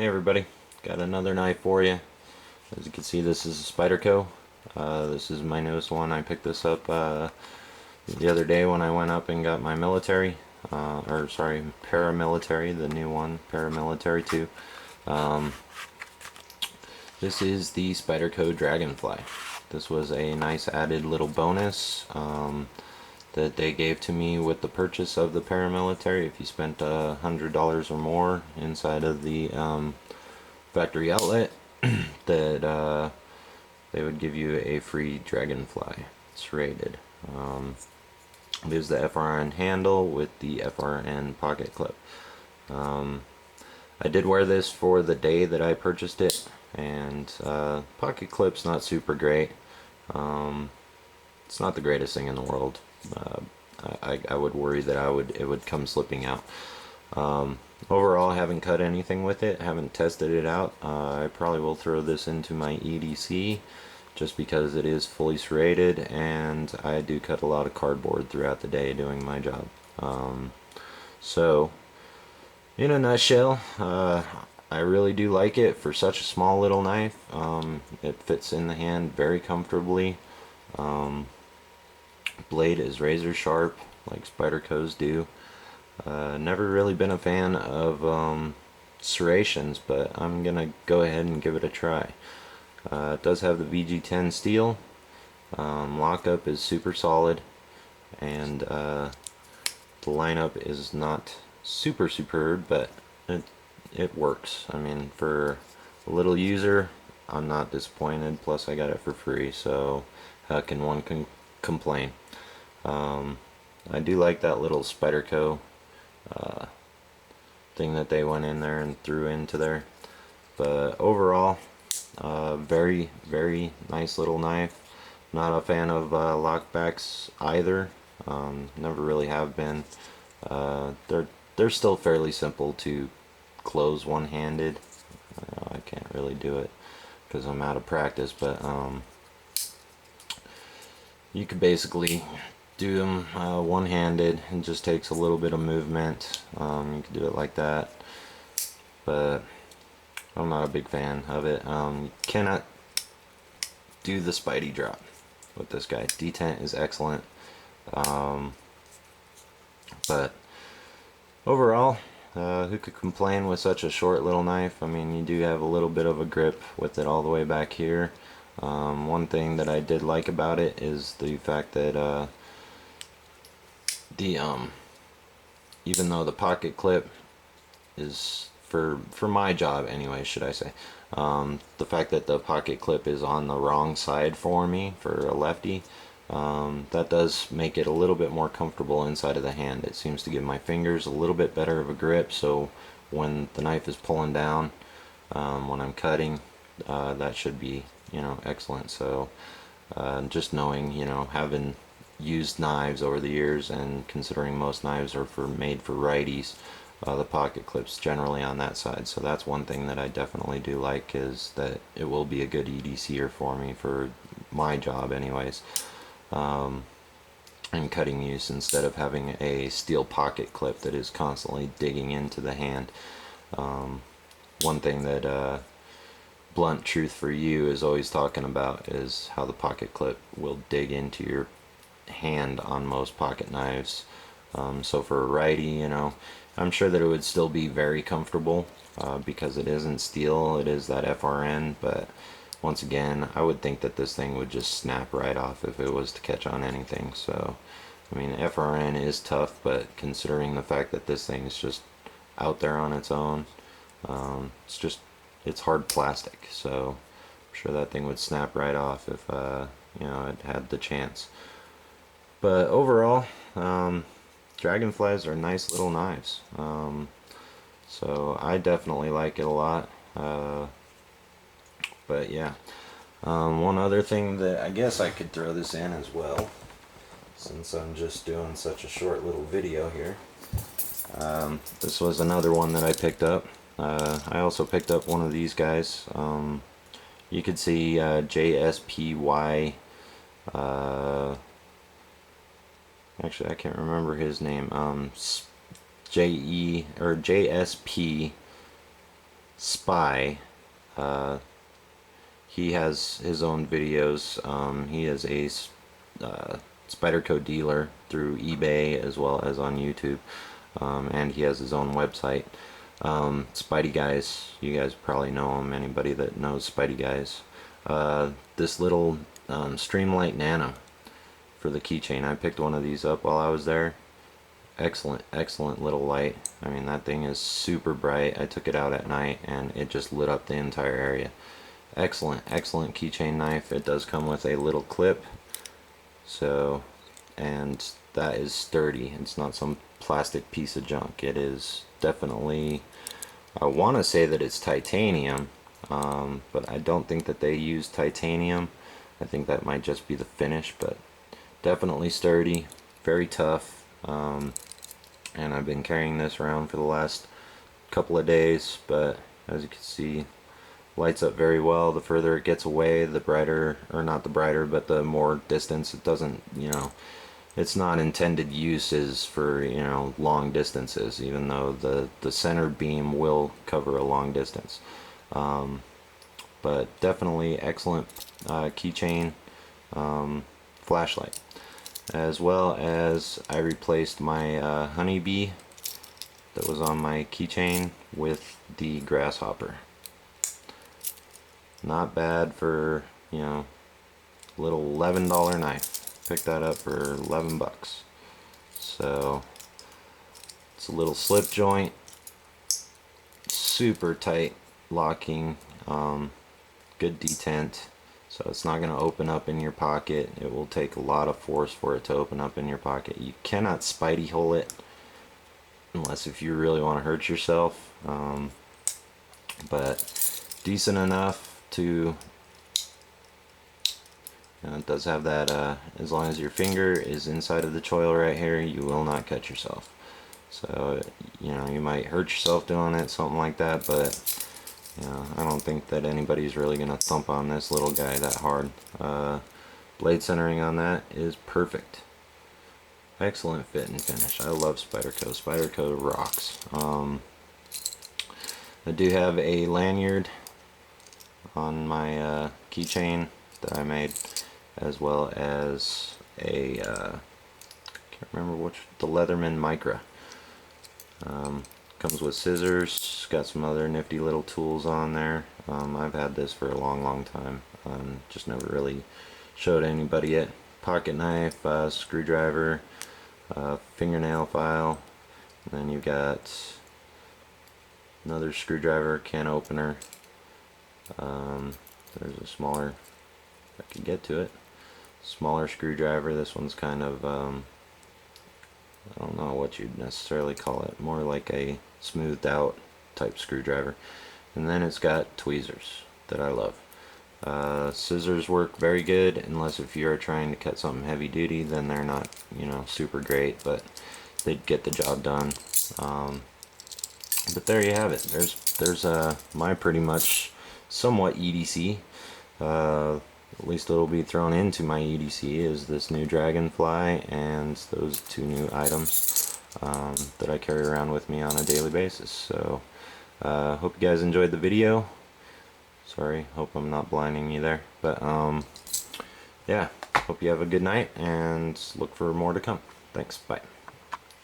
Hey everybody, got another knife for you. As you can see, this is a Spyderco. This is my newest one. I picked this up the other day when I went up and got my military, or sorry, paramilitary, the new one, paramilitary 2. Um, this is the Spyderco Dragonfly. This was a nice added little bonus that they gave to me with the purchase of the paramilitary. If you spent $100 or more inside of the factory outlet, that they would give you a free Dragonfly. It's rated. It is the FRN handle with the FRN pocket clip. I did wear this for the day that I purchased it, and pocket clip's not super great. It's not the greatest thing in the world. I would worry that it would come slipping out. Overall, I haven't cut anything with it, haven't tested it out. I probably will throw this into my EDC just because it is fully serrated, and I do cut a lot of cardboard throughout the day doing my job. So, in a nutshell, I really do like it for such a small little knife. It fits in the hand very comfortably. Blade is razor sharp, like Spyderco's do. Never really been a fan of serrations, but I'm gonna go ahead and give it a try. It does have the VG10 steel. Lockup is super solid, and the lineup is not super superb, but it works. I mean, for a little user, I'm not disappointed. Plus, I got it for free, so how can one complain? I do like that little Spyderco thing that they went in there and threw into there. But overall, very, very nice little knife. Not a fan of lockbacks either. Never really have been. They're still fairly simple to close one-handed. I can't really do it because I'm out of practice, but you could basically do them one-handed. It just takes a little bit of movement. You can do it like that, but I'm not a big fan of it. You cannot do the Spidey drop with this guy. Detent is excellent, but overall, who could complain with such a short little knife? I mean, you do have a little bit of a grip with it all the way back here. One thing that I did like about it is the fact that even though the pocket clip is for my job anyway, should I say, the fact that the pocket clip is on the wrong side for me, for a lefty, that does make it a little bit more comfortable inside of the hand. It seems to give my fingers a little bit better of a grip, so when the knife is pulling down, when I'm cutting, that should be, excellent. So just knowing, having used knives over the years, and considering most knives are made for righties, the pocket clip's generally on that side. So that's one thing that I definitely do like, is that it will be a good EDCer for me for my job anyways. And cutting use, instead of having a steel pocket clip that is constantly digging into the hand. One thing that Blunt Truth for You is always talking about is how the pocket clip will dig into your hand on most pocket knives. So for a righty, I'm sure that it would still be very comfortable because it isn't steel, it is that FRN, but once again, I would think that this thing would just snap right off if it was to catch on anything. So, I mean, FRN is tough, but considering the fact that this thing is just out there on its own, it's hard plastic, so I'm sure that thing would snap right off if it had the chance. But overall, Dragonflies are nice little knives, so I definitely like it a lot. But yeah, one other thing that I guess I could throw this in as well, since I'm just doing such a short little video here. This was another one that I picked up. I also picked up one of these guys. You could see JSPY. Actually, I can't remember his name. JE or JSP Spy. He has his own videos. He is a Spyderco dealer through eBay as well as on YouTube, and he has his own website. Spidey Guys, you guys probably know him. Anybody that knows Spidey Guys. This little Streamlight Nano for the keychain. I picked one of these up while I was there. Excellent little light. I mean, that thing is super bright. I took it out at night and it just lit up the entire area. Excellent keychain knife. It does come with a little clip, so, and that is sturdy. It's not some plastic piece of junk. It is definitely, I want to say that it's titanium, but I don't think that they use titanium. I think that might just be the finish, but definitely sturdy, very tough. And I've been carrying this around for the last couple of days, but as you can see, lights up very well. The further it gets away, the brighter, or not the brighter, but the more distance. It doesn't, you know, it's not intended uses for, you know, long distances, even though the center beam will cover a long distance. But definitely excellent keychain flashlight. As well as I replaced my honeybee that was on my keychain with the grasshopper. Not bad for, you know, little $11 knife. Picked that up for 11 bucks. So it's a little slip joint, super tight locking, good detent, so it's not going to open up in your pocket. It will take a lot of force for it to open up in your pocket. You cannot Spidey hole it unless if you really want to hurt yourself, but decent enough to, you know, it does have that, as long as your finger is inside of the choil right here, you will not cut yourself. So, you know, you might hurt yourself doing it, something like that, but, you know, I don't think that anybody's really going to thump on this little guy that hard. Blade centering on that is perfect. Excellent fit and finish. I love Spyderco. Spyderco rocks. I do have a lanyard on my keychain that I made, as well as a can't remember which, the Leatherman Micra. Comes with scissors, got some other nifty little tools on there. I've had this for a long time, just never really showed anybody it. Pocket knife, screwdriver, fingernail file, and then you've got another screwdriver, can opener. There's a smaller, if I could get to it, smaller screwdriver. This one's kind of, I don't know what you'd necessarily call it, more like a smoothed out type screwdriver. And then it's got tweezers that I love. Scissors work very good, unless if you're trying to cut something heavy duty, then they're not, you know, super great, but they get the job done. But there you have it. There's my pretty much somewhat EDC. At least it'll be thrown into my EDC is this new Dragonfly and those two new items that I carry around with me on a daily basis. So hope you guys enjoyed the video. Sorry, hope I'm not blinding you there, but yeah, hope you have a good night and look for more to come. Thanks, bye.